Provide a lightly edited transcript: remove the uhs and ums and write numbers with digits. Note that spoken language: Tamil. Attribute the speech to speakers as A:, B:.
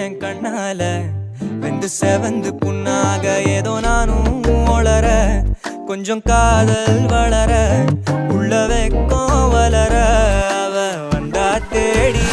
A: என் கண்ணால வெந்து செவந்து புண்ணாக ஏதோ நானும் ஒளர கொஞ்சம் காதல் வளர உள்ள வெக்கம் வளர அவ வந்தா தேடி